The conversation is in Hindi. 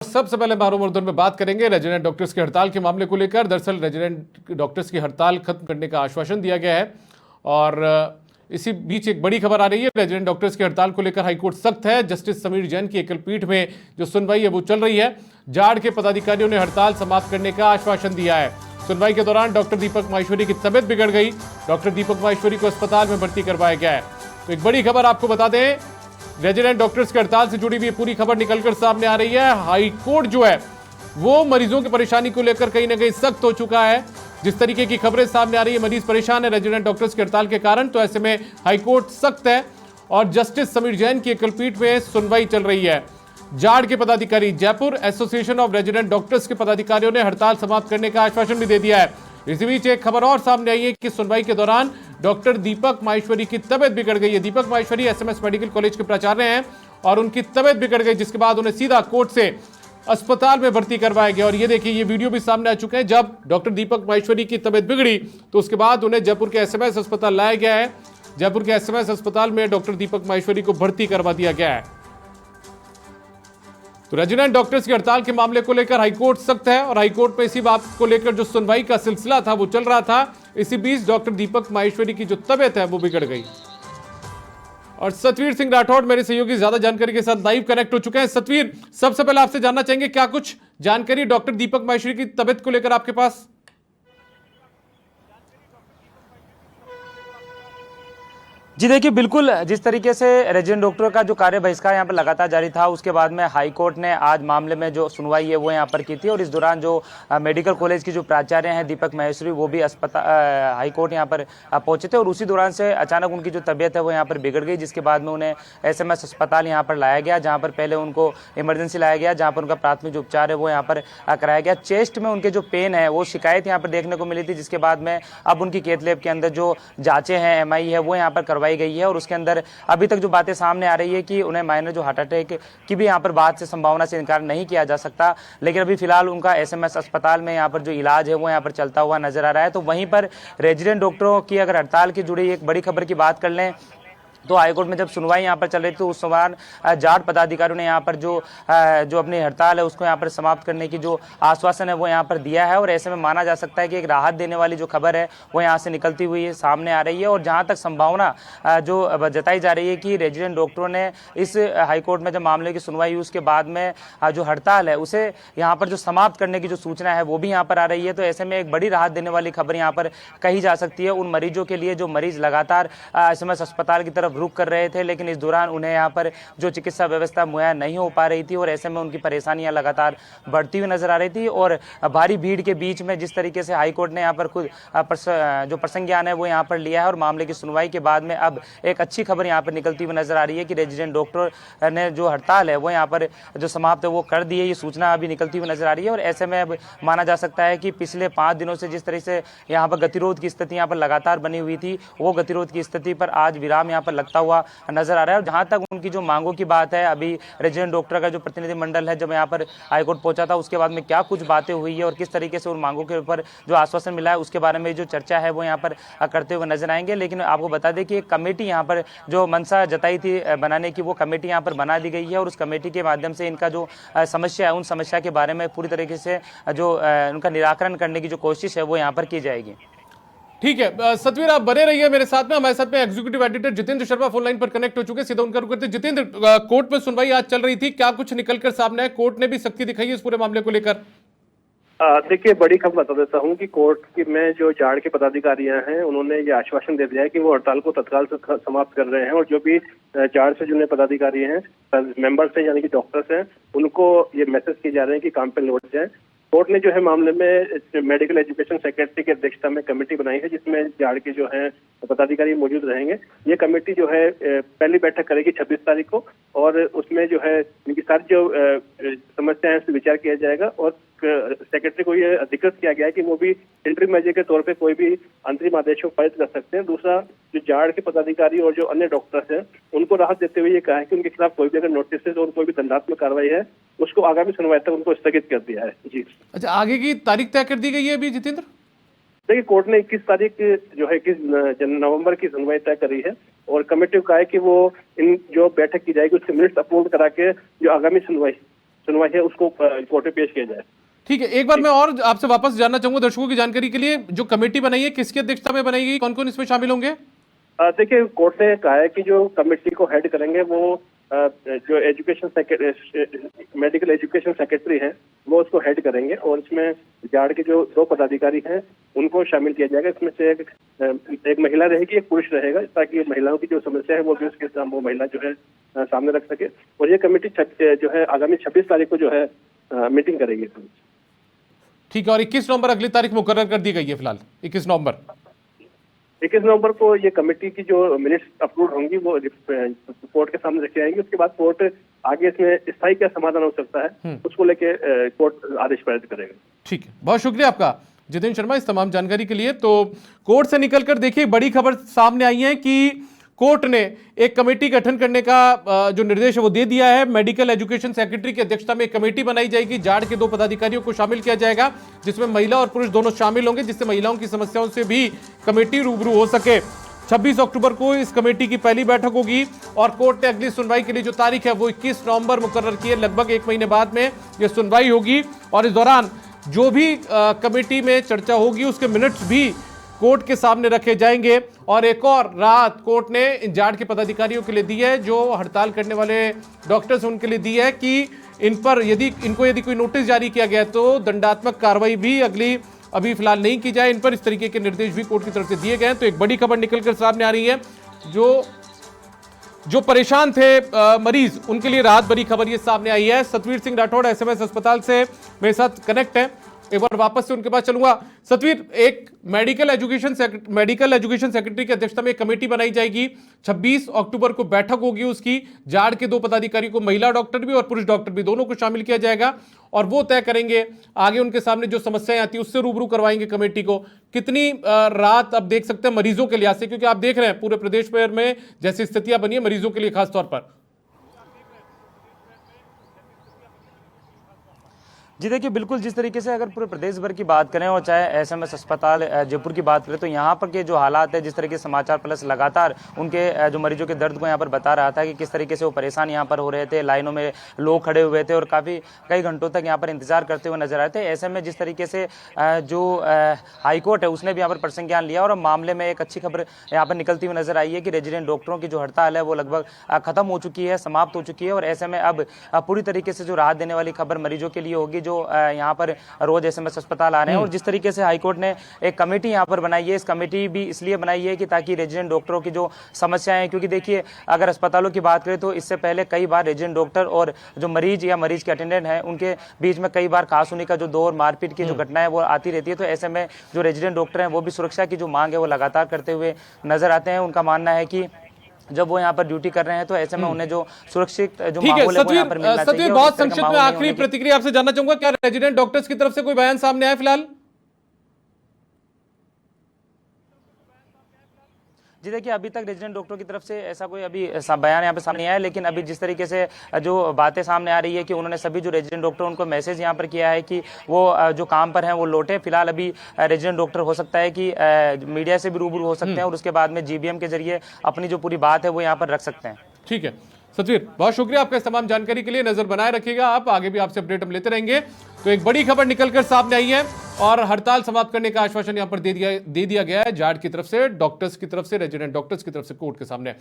सबसे पहले मारूमुर्दन में बात करेंगे रेजिडेंट डॉक्टर्स की हड़ताल के मामले को लेकर। दरअसल रेजिडेंट डॉक्टर्स की हड़ताल खत्म करने का आश्वासन दिया गया है और इसी बीच एक बड़ी खबर आ रही है। रेजिडेंट डॉक्टर्स की हड़ताल को लेकर हाईकोर्ट सख्त है। जस्टिस समीर जैन की एकल पीठ में जो सुनवाई है वो चल रही है। जाड़ के पदाधिकारियों ने हड़ताल समाप्त करने का आश्वासन दिया है। सुनवाई के दौरान डॉक्टर दीपक माहेश्वरी की तबियत बिगड़ गई। डॉक्टर दीपक माहेश्वरी को अस्पताल में भर्ती करवाया गया है। तो एक बड़ी खबर आपको बता दें, रेजिडेंट डॉक्टर्स की हड़ताल से जुड़ी हुई पूरी खबर निकलकर सामने आ रही है। हाई कोर्ट जो है वो मरीजों की परेशानी को लेकर कहीं ना कहीं सख्त हो चुका है। जिस तरीके की खबरें सामने आ रही है, मरीज परेशान है रेजिडेंट डॉक्टर्स की हड़ताल के कारण, तो ऐसे में हाई कोर्ट सख्त है और जस्टिस समीर जैन की एकल पीठ में सुनवाई चल रही है। जाड़ के पदाधिकारी, Jaipur association of resident doctors के पदाधिकारियों ने हड़ताल समाप्त करने का आश्वासन भी दे दिया है। इसी बीच एक खबर और सामने आई है कि सुनवाई के दौरान डॉक्टर दीपक माहेश्वरी की तबियत बिगड़ गई है। दीपक माहेश्वरी एसएमएस मेडिकल कॉलेज के प्राचार्य हैं और उनकी तबियत बिगड़ गई, जिसके बाद उन्हें सीधा कोर्ट से अस्पताल में भर्ती करवाया गया। और ये देखिए, ये वीडियो भी सामने आ चुके हैं। जब डॉक्टर दीपक माहेश्वरी की तबियत बिगड़ी तो उसके बाद उन्हें जयपुर के एसएमएस अस्पताल लाया गया है। जयपुर के एसएमएस अस्पताल में डॉक्टर दीपक माहेश्वरी को भर्ती करवा दिया गया है। तो रेजिडेंट डॉक्टर्स की हड़ताल के मामले को लेकर हाईकोर्ट सख्त है और हाईकोर्ट में इसी बात को लेकर जो सुनवाई का सिलसिला था वो चल रहा था। इसी बीच डॉक्टर दीपक माहेश्वरी की जो तबियत है वो बिगड़ गई। और सतवीर सिंह राठौड़ मेरे सहयोगी ज्यादा जानकारी के साथ लाइव कनेक्ट हो चुके हैं। सतवीर, सबसे पहले आपसे जानना चाहेंगे, क्या कुछ जानकारी डॉक्टर दीपक माहेश्वरी की तबियत को लेकर आपके पास? जी देखिए, बिल्कुल जिस तरीके से रेजिडेंट डॉक्टरों का जो कार्य बहिष्कार यहाँ पर लगातार जारी था, उसके बाद में हाई कोर्ट ने आज मामले में जो सुनवाई है वो यहाँ पर की थी। और इस दौरान जो मेडिकल कॉलेज की जो प्राचार्य हैं दीपक माहेश्वरी, वो भी हाई कोर्ट यहाँ पर पहुंचे थे। और उसी दौरान से अचानक उनकी जो तबीयत है वो यहाँ पर बिगड़ गई, जिसके बाद में उन्हें एसएमएस अस्पताल यहाँ पर लाया गया, जहाँ पर पहले उनको इमरजेंसी लाया गया, जहाँ पर उनका प्राथमिक जो उपचार है वो यहाँ पर कराया गया। चेस्ट में उनके जो पेन है वो शिकायत यहाँ पर देखने को मिली थी, जिसके बाद में अब उनकी कैथ लैब के अंदर जो जाँचें हैं, एमआई है, वो यहाँ पर करवाई गई है। और उसके अंदर अभी तक जो बातें सामने आ रही है कि उन्हें माइनर जो हार्ट अटैक की भी यहाँ पर बात से संभावना से इनकार नहीं किया जा सकता, लेकिन अभी फिलहाल उनका एसएमएस अस्पताल में यहाँ पर जो इलाज है वो यहाँ पर चलता हुआ नजर आ रहा है। तो वहीं पर रेजिडेंट डॉक्टरों की अगर हड़ताल की जुड़ी एक बड़ी खबर की बात कर लें तो हाईकोर्ट में जब सुनवाई यहाँ पर चल रही थी, उस दौरान जाट पदाधिकारियों ने यहाँ पर जो अपनी हड़ताल है उसको यहाँ पर समाप्त करने की जो आश्वासन है वो यहाँ पर दिया है। और ऐसे में माना जा सकता है कि एक राहत देने वाली जो खबर है वो यहाँ से निकलती हुई है सामने आ रही है। और जहाँ तक संभावना जो जताई जा रही है कि रेजिडेंट डॉक्टरों ने इस हाईकोर्ट में जब मामले की सुनवाई हुई उसके बाद में जो हड़ताल है उसे यहाँ पर जो समाप्त करने की जो सूचना है वो भी यहाँ पर आ रही है। तो ऐसे में एक बड़ी राहत देने वाली खबर यहाँ पर कही जा सकती है उन मरीजों के लिए जो मरीज लगातार एसएमएस अस्पताल की तरफ रुक कर रहे थे, लेकिन इस दौरान उन्हें यहाँ पर जो चिकित्सा व्यवस्था मुहैया नहीं हो पा रही थी और ऐसे में उनकी परेशानियां लगातार बढ़ती हुई नजर आ रही थी। और भारी भीड़ के बीच में जिस तरीके से हाईकोर्ट ने यहाँ पर खुद जो प्रसंज्ञान है वो यहाँ पर लिया है और मामले की सुनवाई के बाद में अब एक अच्छी खबर यहाँ पर निकलती हुई नजर आ रही है कि रेजिडेंट डॉक्टर ने जो हड़ताल है वो यहाँ पर जो समाप्त है वो कर दी है। ये सूचना अभी निकलती हुई नजर आ रही है और ऐसे में अब माना जा सकता है कि पिछले 5 दिनों से जिस तरह से यहाँ पर गतिरोध की स्थिति यहाँ पर लगातार बनी हुई थी, वो गतिरोध की स्थिति पर आज विराम यहाँ पर लगता हुआ नजर आ रहा है। और जहां तक उनकी जो मांगों की बात है, अभी रेजिडेंट डॉक्टर का जो प्रतिनिधिमंडल है जब यहाँ पर हाईकोर्ट पहुंचा था उसके बाद में क्या कुछ बातें हुई है और किस तरीके से उन मांगों के ऊपर जो आश्वासन मिला है उसके बारे में जो चर्चा है वो यहाँ पर करते हुए नजर आएंगे। लेकिन आपको बता दें कि एक कमेटी यहाँ पर जो मंशा जताई थी बनाने की, वो कमेटी यहाँ पर बना दी गई है और उस कमेटी के माध्यम से इनका जो समस्या है उन समस्या के बारे में पूरी तरीके से जो उनका निराकरण करने की जो कोशिश है वो यहाँ पर की जाएगी। ठीक है सतवीर, आप बने रहिए मेरे साथ में। हमारे साथ में executive editor Jitendra Sharma phone line पर कनेक्ट हो चुके हैं, सीधा उनका रुख करते हैं। जितेंद्र, कोर्ट में सुनवाई आज चल रही थी, क्या कुछ निकलकर सामने है? कोर्ट ने भी सख्ती दिखाई है इस पूरे मामले को लेकर? देखिए, बड़ी खबर बता देता हूं कि कोर्ट में जो जाड़ के पदाधिकारी हैं उन्होंने ये आश्वासन दे दिया है कि वो हड़ताल को तत्काल समाप्त कर रहे हैं और जो भी जाड़ से जुड़े पदाधिकारी हैं, मेंबर्स हैं यानी कि डॉक्टर्स हैं, उनको ये मैसेज किए जा रहे हैं कि काम पे लौट जाएं। कोर्ट ने जो है मामले में मेडिकल एजुकेशन सेक्रेटरी की अध्यक्षता में कमेटी बनाई है जिसमें जाड़ के जो है पदाधिकारी मौजूद रहेंगे। ये कमेटी जो है पहली बैठक करेगी 26 तारीख को और उसमें जो है इनकी सारी जो समस्याएं उस पर विचार किया जाएगा। और सेक्रेटरी को ये अधिकृत किया गया है कि वो भी इंटरिम मेजर के तौर पे कोई भी अंतरिम आदेश को पारित कर सकते हैं। दूसरा, जो जाड़ के पदाधिकारी और जो अन्य डॉक्टर्स हैं उनको राहत देते हुए ये कहा है कि उनके खिलाफ कोई भी अगर नोटिस और कोई भी दंडात्मक कार्रवाई है उसको आगामी सुनवाई तक उनको स्थगित कर दिया है। जी, अच्छा, आगे की तारीख तय कर दी गई है अभी जितेंद्र? देखिए, कोर्ट ने 21 तारीख जो है 21 नवंबर की सुनवाई तय करी है और कमेटी को कहा है कि वो इन जो बैठक की जाएगी उसके मिनट्स अपलोड करा के जो आगामी सुनवाई है उसको कोर्ट में पेश किया जाए। ठीक है, एक बार मैं और आपसे वापस जानना चाहूंगा दर्शकों की जानकारी के लिए, जो कमेटी बनाई है किसकी अध्यक्षता में बनाई गई, कौन कौन इसमें शामिल होंगे? देखिए, कोर्ट ने कहा है कि जो कमेटी को हेड करेंगे वो जो मेडिकल एजुकेशन सेक्रेटरी हैं वो उसको हेड करेंगे, और इसमें जाड़ के जो 2 पदाधिकारी हैं उनको शामिल किया जाएगा। इसमें से एक महिला रहेगी, एक पुरुष रहेगा, ताकि महिलाओं की जो समस्या है वो भी उसके सामने वो महिला जो है सामने रख सके। और ये कमेटी जो है आगामी 26 तारीख को जो है मीटिंग करेगी। ठीक है, और 21 नवंबर अगली तारीख मुकर्रर कर दी गई है फिलहाल, 21 नवंबर को ये कमेटी की जो मिनट्स अप्रूव होंगी वो कोर्ट के सामने रखी जाएंगी। उसके बाद कोर्ट आगे इसमें स्थायी क्या समाधान हो सकता है उसको लेके कोर्ट आदेश पारित करेगा। ठीक है, बहुत शुक्रिया आपका जितेंद्र शर्मा इस तमाम जानकारी के लिए। तो कोर्ट से निकलकर देखिए बड़ी खबर सामने आई है कि कोर्ट ने एक कमेटी गठन करने का जो निर्देश है वो दे दिया है। मेडिकल एजुकेशन सेक्रेटरी की अध्यक्षता में एक कमेटी बनाई जाएगी, जाड़ के 2 पदाधिकारियों को शामिल किया जाएगा, जिसमें महिला और पुरुष दोनों शामिल होंगे, जिससे महिलाओं की समस्याओं से भी कमेटी रूबरू हो सके। 26 अक्टूबर को इस कमेटी की पहली बैठक होगी और कोर्ट ने अगली सुनवाई के लिए जो तारीख है वो 21 नवंबर मुकर्रर की है। लगभग 1 महीने बाद में यह सुनवाई होगी और इस दौरान जो भी कमेटी में चर्चा होगी उसके मिनट्स भी कोर्ट के सामने रखे जाएंगे। और एक और राहत कोर्ट ने इन जाड़ के पदाधिकारियों के लिए दी है, जो हड़ताल करने वाले डॉक्टर्स उनके लिए दी है कि इन पर यदि कोई नोटिस जारी किया गया तो दंडात्मक कार्रवाई भी अभी फिलहाल नहीं की जाए। इन पर इस तरीके के निर्देश भी कोर्ट की तरफ से दिए गए हैं। तो एक बड़ी खबर निकलकर सामने आ रही है, जो परेशान थे मरीज उनके लिए राहत भरी खबर ये सामने आई है। सतवीर सिंह राठौड़ एसएमएस अस्पताल से मेरे साथ कनेक्ट है, एक बार वापस से उनके पास चलूंगा। सतवीर, एक मेडिकल एजुकेशन सेक्रेटरी की अध्यक्षता में एक कमेटी बनाई जाएगी, 26 अक्टूबर को बैठक होगी उसकी, जाड़ के 2 पदाधिकारी को, महिला डॉक्टर भी और पुरुष डॉक्टर भी, दोनों को शामिल किया जाएगा और वो तय करेंगे आगे उनके सामने जो समस्याएं आती है उससे रूबरू करवाएंगे कमेटी को। कितनी राहत अब देख सकते हैं मरीजों के लिहाज से, क्योंकि आप देख रहे हैं पूरे प्रदेश भर में जैसी स्थितियां बनी है मरीजों के लिए खासतौर पर। जी देखिए, बिल्कुल जिस तरीके से अगर पूरे प्रदेश भर की बात करें और चाहे एसएमएस अस्पताल जयपुर की बात करें, तो यहाँ पर के जो हालात है, जिस तरीके से समाचार प्लस लगातार उनके जो मरीजों के दर्द को यहाँ पर बता रहा था कि किस तरीके से वो परेशान यहाँ पर हो रहे थे, लाइनों में लोग खड़े हुए थे और कई घंटों तक यहाँ पर इंतजार करते हुए नजर आए थे। ऐसे में जिस तरीके से जो हाईकोर्ट है उसने भी यहाँ पर प्रसंज्ञान लिया और मामले में एक अच्छी खबर यहाँ पर निकलती हुई नजर आई है कि रेजिडेंट डॉक्टरों की जो हड़ताल है वो लगभग खत्म हो चुकी है, समाप्त हो चुकी है। और ऐसे में अब पूरी तरीके से जो राहत देने वाली खबर मरीजों के लिए होगी जो यहाँ पर रोज एसएमएस अस्पताल आ रहे हैं। और जिस तरीके से हाईकोर्ट ने एक कमेटी यहाँ पर बनाई है, इस कमेटी भी इसलिए बनाई है कि ताकि रेजिडेंट डॉक्टरों की जो समस्याएं हैं, क्योंकि देखिए अगर अस्पतालों की बात करें तो इससे पहले कई बार रेजिडेंट डॉक्टर और जो मरीज या मरीज के अटेंडेंट हैं उनके बीच में कई बार खासुनी का जो दौर, मारपीट की जो घटनाएं वो आती रहती है। तो ऐसे में जो रेजिडेंट डॉक्टर हैं वो भी सुरक्षा की जो मांग है वो लगातार करते हुए नजर आते हैं। उनका मानना है कि जब वो यहाँ पर ड्यूटी कर रहे हैं तो ऐसे में उन्हें जो सुरक्षित जो माहौल है वो यहाँ पर मिलना चाहिए। बहुत संक्षिप्त में आखिरी प्रतिक्रिया आपसे जानना चाहूंगा, क्या रेजिडेंट डॉक्टर्स की तरफ से कोई बयान सामने आया फिलहाल? जी देखिए, अभी तक रेजिडेंट डॉक्टरों की तरफ से ऐसा कोई अभी बयान यहाँ पे सामने आया है, लेकिन अभी जिस तरीके से जो बातें सामने आ रही है कि उन्होंने सभी जो रेजिडेंट डॉक्टर उनको मैसेज यहाँ पर किया है कि वो जो काम पर हैं वो लौटे। फिलहाल अभी रेजिडेंट डॉक्टर हो सकता है कि मीडिया से भी रूबरू हो सकते हैं और उसके बाद में जीबीएम के जरिए अपनी जो पूरी बात है वो यहाँ पर रख सकते हैं। ठीक है सतवीर, बहुत शुक्रिया आपका इस तमाम जानकारी के लिए। नजर बनाए रखिएगा आप, आगे भी आपसे अपडेट हम लेते रहेंगे। तो एक बड़ी खबर निकलकर सामने आई है और हड़ताल समाप्त करने का आश्वासन यहां पर दे दिया गया है जाड़ की तरफ से, डॉक्टर्स की तरफ से, रेजिडेंट डॉक्टर्स की तरफ से कोर्ट के सामने।